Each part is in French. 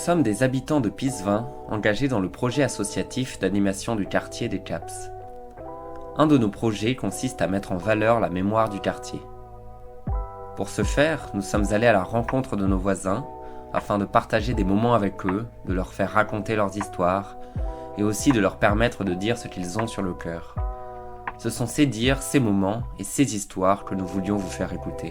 sommes des habitants de Pisevin, engagés dans le projet associatif d'animation du quartier des Caps. Un de nos projets consiste à mettre en valeur la mémoire du quartier. Pour ce faire, nous sommes allés à la rencontre de nos voisins, afin de partager des moments avec eux, de leur faire raconter leurs histoires, et aussi de leur permettre de dire ce qu'ils ont sur le cœur. Ce sont ces dires, ces moments et ces histoires que nous voulions vous faire écouter.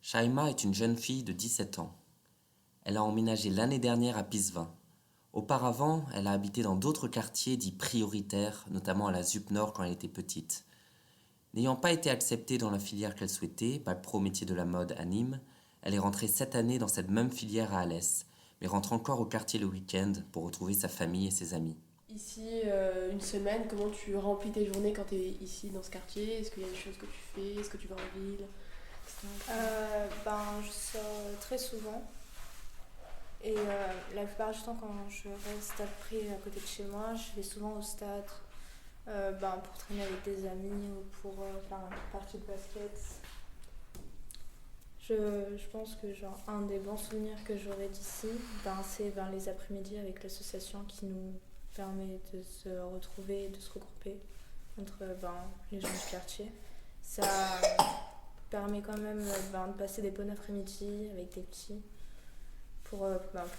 Shaima est une jeune fille de 17 ans. Elle a emménagé l'année dernière à Pisevin. Auparavant, elle a habité dans d'autres quartiers dits prioritaires, notamment à la ZUP Nord quand elle était petite. N'ayant pas été acceptée dans la filière qu'elle souhaitait, bac pro métier de la mode à Nîmes, elle est rentrée cette année dans cette même filière à Alès, mais rentre encore au quartier le week-end pour retrouver sa famille et ses amis. Ici, une semaine, comment tu remplis tes journées quand tu es ici dans ce quartier? Est-ce qu'il y a des choses que tu fais? Est-ce que tu vas en ville? Je sors très souvent et la plupart du temps quand je reste après à côté de chez moi, je vais souvent au stade pour traîner avec des amis ou pour faire une partie de basket. Je pense que un des bons souvenirs que j'aurai d'ici, c'est les après-midi avec l'association qui nous permet de se retrouver et de se regrouper entre les gens du quartier. Ça permet quand même de passer des bons après-midi avec des petits pour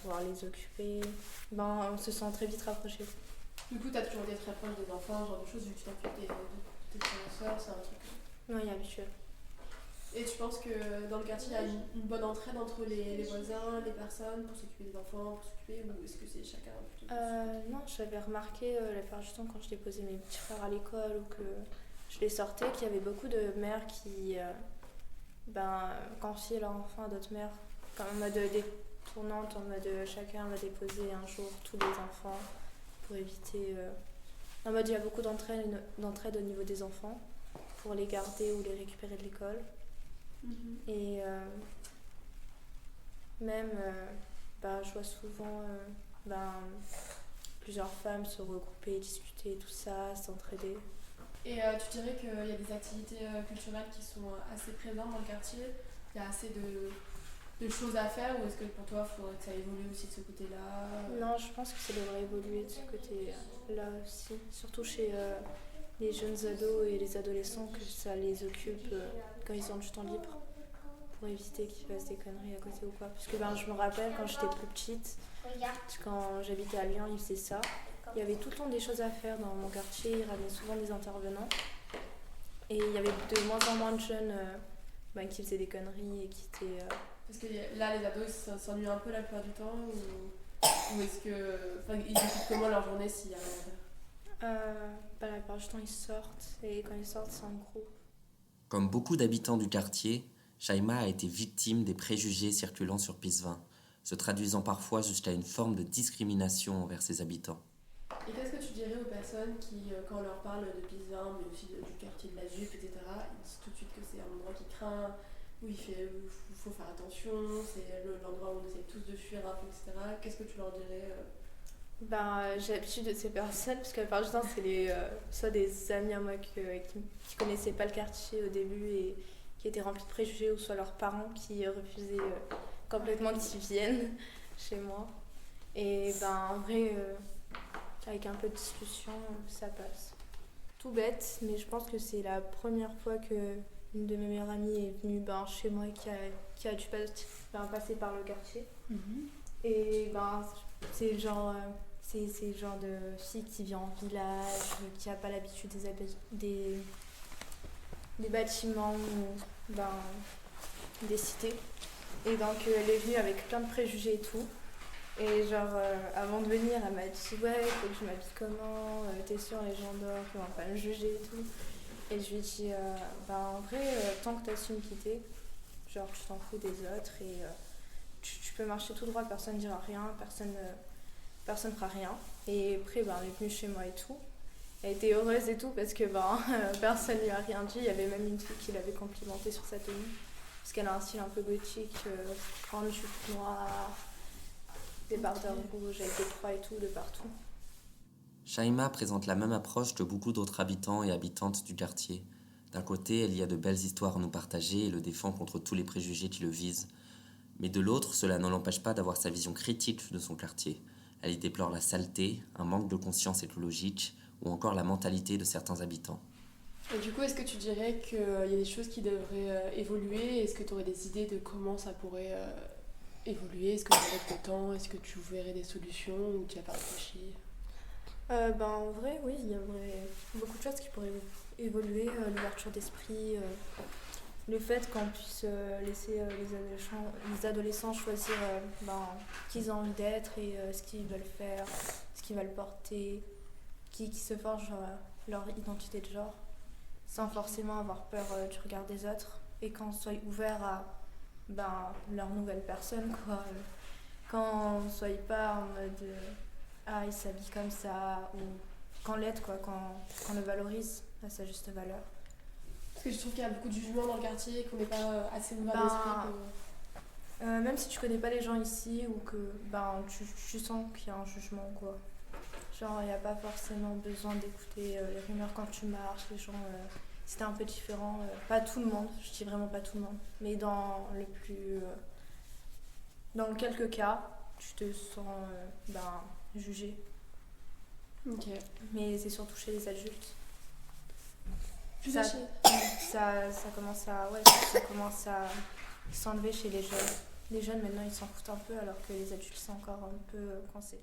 pouvoir les occuper. On se sent très vite rapprochés. Du coup, tu as toujours été très proche des enfants, ce genre de choses, vu que tu t'occupes de tes frères et sœurs, c'est un truc. Oui, habituel. Et tu penses que dans le quartier, il y a une bonne entraide entre les voisins, les personnes, pour s'occuper des enfants, pour s'occuper, ou est-ce que c'est chacun plutôt Non, j'avais remarqué la plupart du temps quand je déposais mes petits frères à l'école ou que je les sortais, qu'il y avait beaucoup de mères qui confiaient leurs enfants à d'autres mères, en mode détournante, en mode chacun va déposer un jour tous les enfants pour éviter. En mode il y a beaucoup d'entraide au niveau des enfants pour les garder ou les récupérer de l'école. Et je vois souvent plusieurs femmes se regrouper, discuter, tout ça, s'entraider. Et tu dirais qu'il y a des activités culturelles qui sont assez présentes dans le quartier? Il y a assez de choses à faire, ou est-ce que pour toi il faudrait que ça évolue aussi de ce côté-là? Non, je pense que ça devrait évoluer de ce côté-là aussi, surtout chez les jeunes ados et les adolescents, que ça les occupe quand ils ont du temps libre, pour éviter qu'ils fassent des conneries à côté ou quoi. Parce que je me rappelle quand j'étais plus petite, quand j'habitais à Lyon, ils faisaient ça. Il y avait tout le temps des choses à faire dans mon quartier, ils ramenaient souvent des intervenants. Et il y avait de moins en moins de jeunes qui faisaient des conneries et qui étaient... Parce que là, les ados, ils s'ennuient un peu la plupart du temps, ou est-ce que... ils occupent comment leur journée s'il y a rien à faire? La plupart du temps, ils sortent, et quand ils sortent, c'est en groupe. Comme beaucoup d'habitants du quartier, Shaima a été victime des préjugés circulant sur Pisevin, se traduisant parfois jusqu'à une forme de discrimination envers ses habitants. Et qu'est-ce que tu dirais aux personnes qui, quand on leur parle de Pisevin, mais aussi du quartier de la ZUP, etc., ils disent tout de suite que c'est un endroit qui craint, où il faut faire attention, c'est l'endroit où on essaie tous de fuir un peu, etc. Qu'est-ce que tu leur dirais J'ai l'habitude de ces personnes, parce que la plupart du temps, c'est soit des amis à moi qui connaissaient pas le quartier au début et qui étaient remplis de préjugés, ou soit leurs parents qui refusaient complètement qu'ils viennent chez moi. Et en vrai, avec un peu de discussion, ça passe. Tout bête, mais je pense que c'est la première fois que une de mes meilleures amies est venue chez moi et qui a dû passer par le quartier. Et c'est le genre de fille qui vit en village, qui n'a pas l'habitude des bâtiments ou des cités. Et donc elle est venue avec plein de préjugés et tout. Et avant de venir, elle m'a dit ouais, il faut que je m'habille comment, t'es sûre les gens dehors qui vont pas me juger et tout. Et je lui ai dit en vrai, tant que t'assumes qui t'es, tu t'en fous des autres et tu peux marcher tout droit, personne ne dira rien, personne fera rien. Et après elle est venue chez moi et tout. Elle était heureuse et tout parce que personne lui a rien dit. Il y avait même une fille qui l'avait complimenté sur sa tenue, parce qu'elle a un style un peu gothique, grande jupe noire, débardeur rouge avec des croix et tout de partout. Shaima présente la même approche que beaucoup d'autres habitants et habitantes du quartier. D'un côté, elle y a de belles histoires à nous partager et le défend contre tous les préjugés qui le visent. Mais de l'autre, cela ne l'empêche pas d'avoir sa vision critique de son quartier. Elle y déplore la saleté, un manque de conscience écologique ou encore la mentalité de certains habitants. Et du coup, est-ce que tu dirais qu'il y a des choses qui devraient évoluer? Est-ce que tu aurais des idées de comment ça pourrait évoluer? Est-ce que tu aurais le temps? Est-ce que tu verrais des solutions ou tu n'y as pas réfléchi? En vrai, oui, il y aurait beaucoup de choses qui pourraient évoluer. L'ouverture d'esprit, le fait qu'on puisse laisser les adolescents choisir qui ils ont envie d'être et ce qu'ils veulent faire, ce qu'ils veulent porter, qui se forgent leur identité de genre, sans forcément avoir peur du regard des autres, et qu'on soit ouvert à leur nouvelle personne, quoi. Quand on soit pas en mode ah, il s'habille comme ça, ou qu'on l'aide, quoi, qu'on le valorise à sa juste valeur. Parce que je trouve qu'il y a beaucoup de jugements dans le quartier, qu'on n'est pas assez ouvert d'esprit. Même si tu connais pas les gens ici, ou que tu sens qu'il y a un jugement, quoi. Genre, il n'y a pas forcément besoin d'écouter les rumeurs quand tu marches, les gens. Si t'es un peu différent, pas tout le monde, je dis vraiment pas tout le monde, mais dans quelques cas, tu te sens jugé. Ok. Mais c'est surtout chez les adultes. Plus Ça, âgé. ça commence à s'enlever chez les jeunes. Les jeunes maintenant ils s'en foutent un peu alors que les adultes sont encore un peu coincés.